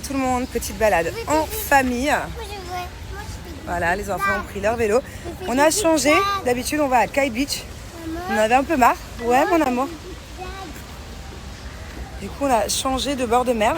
Tout le monde, petite balade en famille. Voilà, les enfants ont pris leur vélo. On a changé. D'habitude, on va à Kite Beach. On en avait un peu marre. Ouais, mon amour. Du coup, on a changé de bord de mer.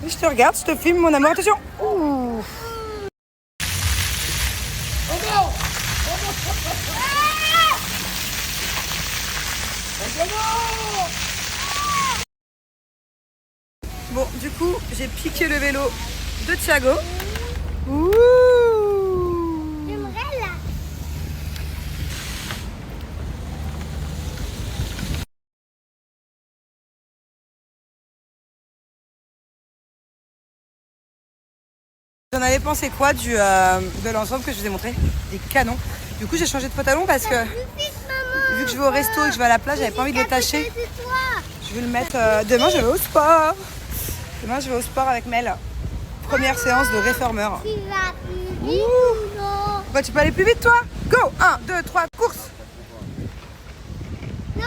Oui, je te regarde, je te filme, mon amour. Attention. Ouh. Bon, du coup, j'ai piqué le vélo de Thiago. Ouh. J'aimerais là. Vous en avez pensé quoi de l'ensemble que je vous ai montré? Des canons. Du coup, j'ai changé de pantalon parce que vu que je vais au resto et que je vais à la plage, j'avais pas envie de le tâcher. Je vais le mettre. Demain, je vais au sport. Demain, je vais au sport avec Mel. Première séance de réformeur. Tu vas plus vite ou non? Bah, tu peux aller plus vite, toi? Go! 1, 2, 3, course! Non.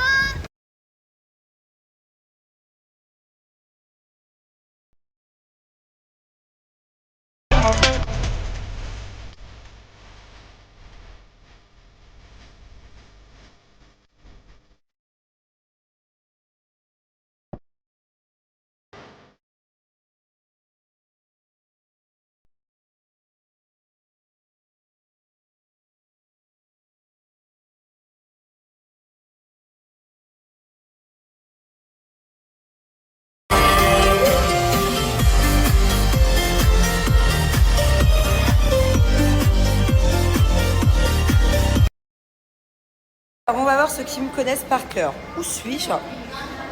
Alors, on va voir ceux qui me connaissent par cœur. Où suis-je?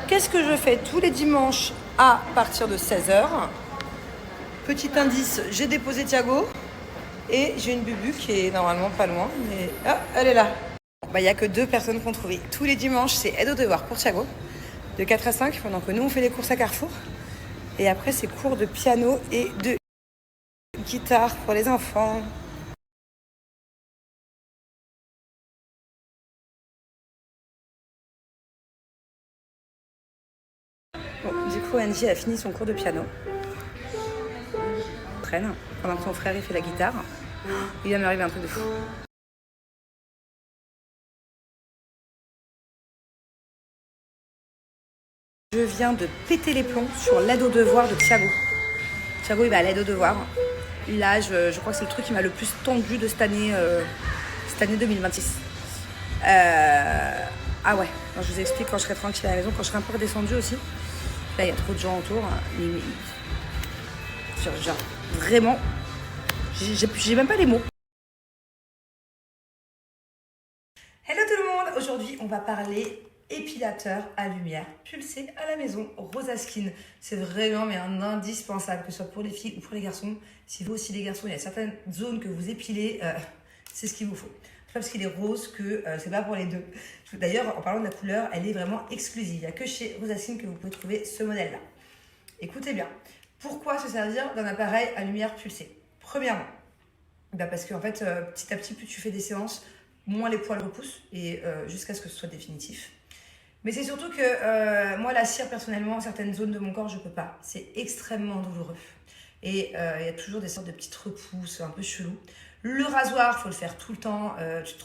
Qu'est-ce que je fais tous les dimanches à partir de 16h? Petit indice, j'ai déposé Thiago et j'ai une bubu qui est normalement pas loin, mais ah, elle est là. Il n'y a que 2 personnes qu'on trouve. Tous les dimanches, c'est aide aux devoirs pour Thiago, de 4 à 5, pendant que nous, on fait les courses à Carrefour. Et après, c'est cours de piano et de guitare pour les enfants. Bon, du coup, Angie a fini son cours de piano. Traîne, pendant que son frère il fait la guitare. Il vient m'arriver un truc de fou. Je viens de péter les plombs sur l'aide aux devoirs de Thiago. Thiago, il va à l'aide aux devoirs. Là, je crois que c'est le truc qui m'a le plus tendu de cette année 2026. Ah ouais, alors, je vous explique quand je serai tranquille à la maison, quand je serai un peu redescendue aussi. Là, il y a trop de gens autour. Genre, vraiment, j'ai même pas les mots. Hello tout le monde, aujourd'hui on va parler épilateur à lumière pulsée à la maison, Rosa Skin. C'est vraiment mais un indispensable, que ce soit pour les filles ou pour les garçons. Si vous aussi les garçons, il y a certaines zones que vous épilez, c'est ce qu'il vous faut. C'est pas parce qu'il est rose que c'est pas pour les deux. D'ailleurs, en parlant de la couleur, elle est vraiment exclusive. Il n'y a que chez Rosa Skin que vous pouvez trouver ce modèle-là. Écoutez bien, pourquoi se servir d'un appareil à lumière pulsée? Premièrement, parce qu'en fait, petit à petit, plus tu fais des séances, moins les poils repoussent, et jusqu'à ce que ce soit définitif. Mais c'est surtout que moi, la cire, personnellement, certaines zones de mon corps, je peux pas. C'est extrêmement douloureux. Et il y a toujours des sortes de petites repousses un peu chelous. Le rasoir, il faut le faire tout le temps.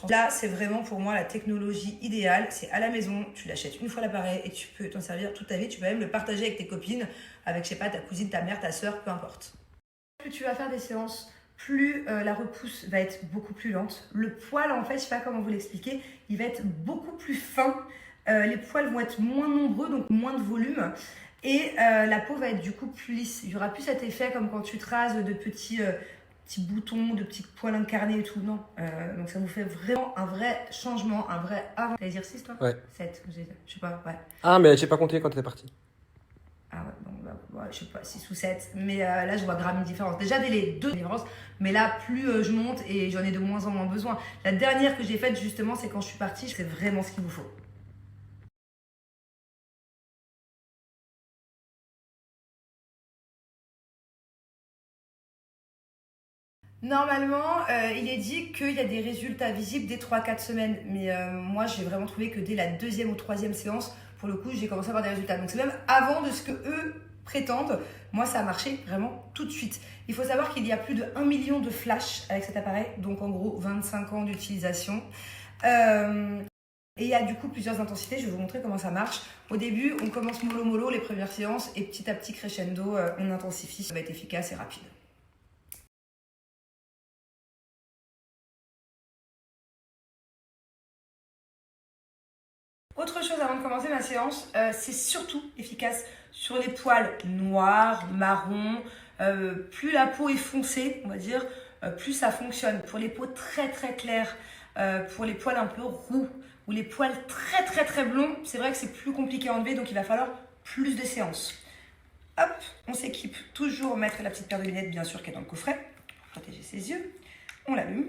Là, c'est vraiment pour moi la technologie idéale. C'est à la maison, tu l'achètes une fois l'appareil et tu peux t'en servir toute ta vie. Tu peux même le partager avec tes copines, avec, je sais pas, ta cousine, ta mère, ta soeur, peu importe. Plus tu vas faire des séances, plus la repousse va être beaucoup plus lente. Le poil, en fait, je sais pas comment vous l'expliquer, il va être beaucoup plus fin. Les poils vont être moins nombreux, donc moins de volume. Et la peau va être du coup plus lisse. Il n'y aura plus cet effet comme quand tu te rases de petits boutons, de petits poils incarnés et tout. Non. Donc ça vous fait vraiment un vrai changement, un vrai avant. T'allais dire 6 toi? Ouais. 7, je sais pas, ouais. Ah, mais j'ai pas compté quand t'es parti. Ah ouais, donc ouais, je sais pas, 6 ou 7. Mais là, je vois grave une différence. Déjà, dès les 2 différences. Mais là, plus je monte et j'en ai de moins en moins besoin. La dernière que j'ai faite, justement, c'est quand je suis partie. C'est vraiment ce qu'il vous faut. Normalement, il est dit qu'il y a des résultats visibles dès 3-4 semaines. Mais moi, j'ai vraiment trouvé que dès la 2e ou 3e séance, pour le coup, j'ai commencé à avoir des résultats. Donc, c'est même avant de ce que eux prétendent. Moi, ça a marché vraiment tout de suite. Il faut savoir qu'il y a plus de 1 million de flashs avec cet appareil, donc en gros 25 ans d'utilisation. Et il y a du coup plusieurs intensités, je vais vous montrer comment ça marche. Au début, on commence mollo mollo les premières séances et petit à petit crescendo, on intensifie, ça va être efficace et rapide. Autre chose avant de commencer ma séance, c'est surtout efficace sur les poils noirs, marrons. Plus la peau est foncée, on va dire, plus ça fonctionne. Pour les peaux très très claires, pour les poils un peu roux ou les poils très très très blonds, c'est vrai que c'est plus compliqué à enlever, donc il va falloir plus de séances. Hop, on s'équipe, toujours mettre la petite paire de lunettes bien sûr qui est dans le coffret, pour protéger ses yeux. On l'allume.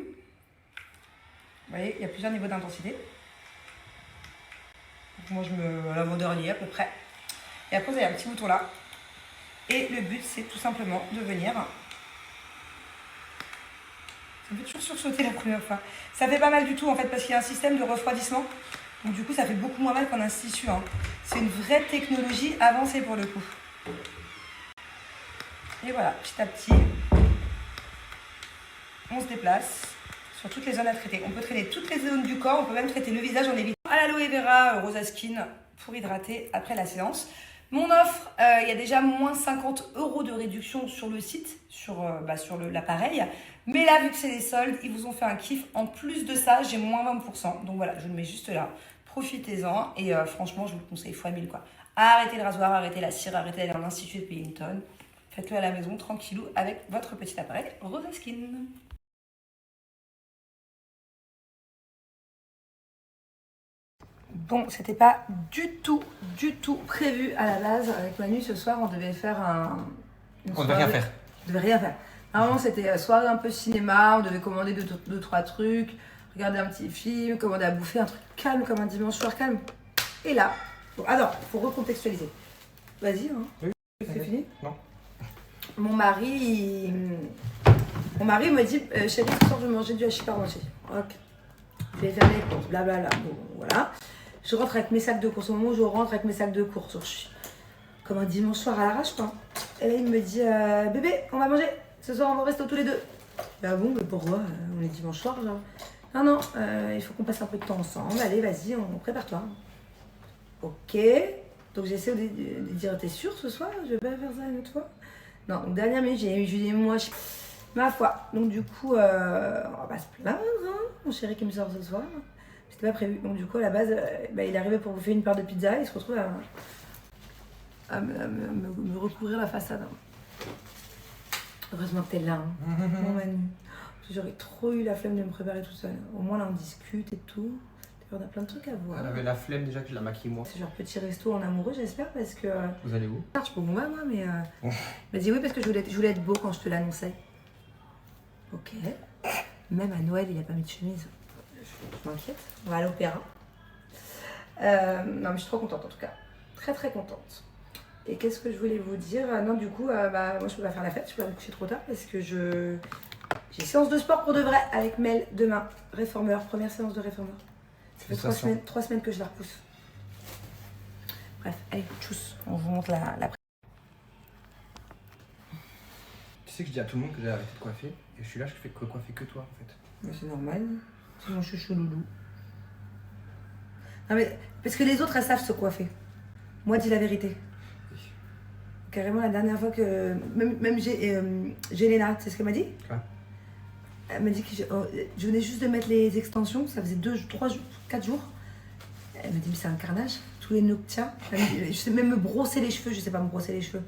Vous voyez, il y a plusieurs niveaux d'intensité. Moi, je me la mode early à peu près. Et après, vous avez un petit bouton là. Et le but, c'est tout simplement de venir. Ça me fait toujours sursauter la première fois. Ça fait pas mal du tout en fait, parce qu'il y a un système de refroidissement. Donc, du coup, ça fait beaucoup moins mal qu'en institut. Hein. C'est une vraie technologie avancée pour le coup. Et voilà, petit à petit, on se déplace sur toutes les zones à traiter. On peut traiter toutes les zones du corps, on peut même traiter le visage en évitant à l'aloe vera Rosa Skin pour hydrater après la séance. Mon offre, il y a déjà moins 50 € de réduction sur le site, sur l'appareil. Mais là, vu que c'est des soldes, ils vous ont fait un kiff. En plus de ça, j'ai moins 20%. Donc voilà, je le mets juste là. Profitez-en. Et franchement, je vous le conseille fois 1000 quoi. Arrêtez le rasoir, arrêtez la cire, arrêtez d'aller en institut de payer une tonne. Faites-le à la maison, tranquillou, avec votre petit appareil Rosa Skin. Bon, c'était pas du tout prévu à la base. Avec Manu, ce soir, on devait faire On devait rien faire. On devait rien faire. Normalement, c'était soirée un peu cinéma, on devait commander deux, trois trucs, regarder un petit film, commander à bouffer, un truc calme comme un dimanche soir calme. Et là, bon, alors, faut recontextualiser. Vas-y, hein. Oui. C'est fini? Non. Mon mari me dit, chérie, ce soir, je vais manger du hachis parmentier. Ok. Je vais faire les courses, blablabla. Bon, voilà. Je rentre avec mes sacs de courses. Au moment où je rentre avec mes sacs de courses, je suis comme un dimanche soir à l'arrache, quoi. Et là, il me dit, bébé, on va manger. Ce soir, on va rester tous les deux. Ah bon, mais pourquoi? On est dimanche soir, genre. Non, il faut qu'on passe un peu de temps ensemble. Allez, vas-y, on prépare-toi. Ok. Donc, j'essaie de dire, t'es sûre ce soir? Je vais pas faire ça une autre fois? Non, donc, dernière minute, j'ai dit, moi, ma foi. Donc, du coup, on va pas se plaindre, hein, mon chéri qui me sort ce soir. C'était pas prévu. Donc, du coup, à la base, il arrivait pour bouffer une part de pizza. Il se retrouve à me recouvrir la façade. Heureusement que t'es là, hein. Mon Manu. J'aurais trop eu la flemme de me préparer tout seul. Au moins, là, on discute et tout. On a plein de trucs à voir. Elle avait la flemme déjà que je la maquille moi. C'est genre petit resto en amoureux, j'espère, parce que. Vous allez où? Je sais pas où on va, moi, mais. M'a dit oui, parce que je voulais être beau quand je te l'annonçais. Ok. Même à Noël, il a pas mis de chemise. Je m'inquiète. On va à l'opéra. Non, mais je suis trop contente en tout cas. Très très contente. Et qu'est-ce que je voulais vous dire? Non, du coup, moi je peux pas faire la fête, je peux pas me coucher trop tard parce que j'ai séance de sport pour de vrai avec Mel demain. Réformeur, première séance de réformeur. Ça fait 3 semaines que je la repousse. Bref, allez, tchuss, on vous montre la. Tu sais que je dis à tout le monde que j'ai arrêté de coiffer et je suis là, je fais coiffer que toi en fait. Mais c'est normal, c'est mon chouchou loulou. Non mais, parce que les autres elles savent se coiffer. Moi, dis la vérité. Oui. Carrément, la dernière fois que. Même Jelena, tu sais ce qu'elle m'a dit? Quoi? Elle m'a dit que je venais juste de mettre les extensions, ça faisait 2, 3 jours, 4 jours. Elle m'a dit, mais c'est un carnage, tous les noctias. Je sais même me brosser les cheveux, je sais pas me brosser les cheveux.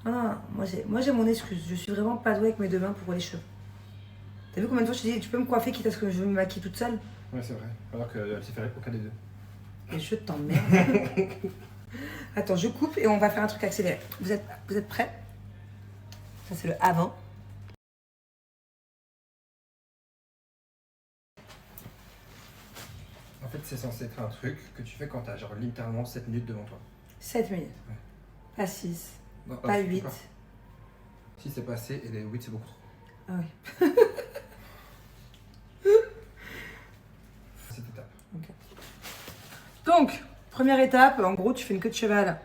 Non, moi j'ai mon excuse, je suis vraiment pas douée avec mes deux mains pour les cheveux. T'as vu combien de fois je te dis, tu peux me coiffer quitte à ce que je me maquille toute seule? Ouais, c'est vrai, alors qu'elle s'est fait aucun des deux. Les cheveux t'emmerdent. Attends, je coupe et on va faire un truc accéléré. Vous êtes prêts? Ça, c'est le avant. En fait, c'est censé être un truc que tu fais quand t'as genre littéralement 7 minutes devant toi. 7 minutes. Ouais. Pas 6. Non, Pas 8. Si c'est pas assez, et les 8 c'est beaucoup trop. Ah oui. Cette étape. Okay. Donc, première étape, en gros, tu fais une queue de cheval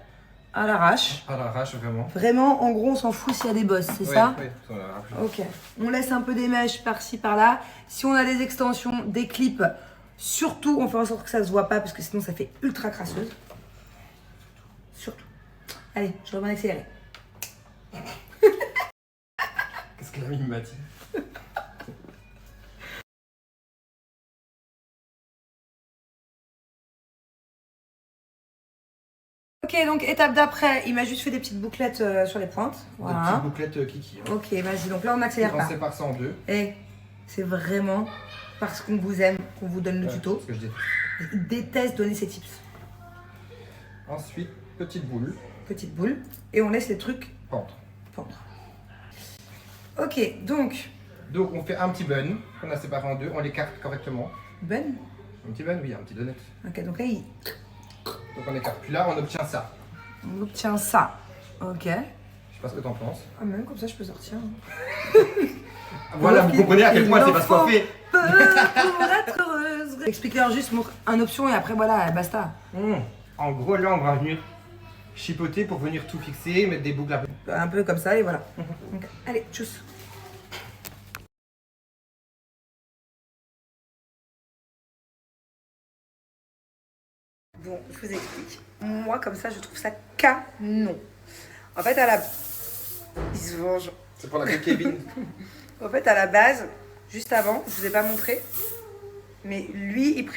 à l'arrache. À l'arrache, vraiment. Vraiment, en gros, on s'en fout s'il y a des bosses, c'est ça? Oui, on l'arrache. Ok. On laisse un peu des mèches par-ci, par-là. Si on a des extensions, des clips, surtout, on fait en sorte que ça se voit pas parce que sinon ça fait ultra crasseuse. Surtout. Allez, je remets accélérer. Qu'est-ce qu'elle a mis, Mathie? Ok, donc étape d'après, il m'a juste fait des petites bouclettes sur les pointes. Des Voilà. petites bouclettes kiki. Hein. Ok, vas-y, donc là on n'accélère On pas. sépare ça en deux. Et c'est vraiment parce qu'on vous aime qu'on vous donne le Ouais, tuto. ce que je déteste. Je déteste donner ces tips. Ensuite, petite boule. Petite boule. Et on laisse les trucs Pendre. pendre. Ok, donc, Donc on fait un petit bun qu'on a séparé en deux, on l'écarte correctement. Ben. Un petit bun, oui, un petit donut. Ok, donc là, il... Donc on écarte. Puis là, on obtient ça. on obtient ça. Ok. Je sais pas ce que t'en penses. Ah, même comme ça, je peux sortir. Voilà, vous comprenez à quel point c'est pas coiffé. Peu pour être heureuse. Explique-leur juste un option et après, voilà, basta. En gros, là, on va venir chipoter pour venir tout fixer, mettre des boucles à peu. Un peu comme ça et voilà. Donc, allez, tchuss. Bon, je vous explique. Moi, comme ça, je trouve ça canon. En fait, à la... Il se venge. C'est pour la queue Kevin. En fait, à la base, juste avant, je vous ai pas montré, mais lui, il préfère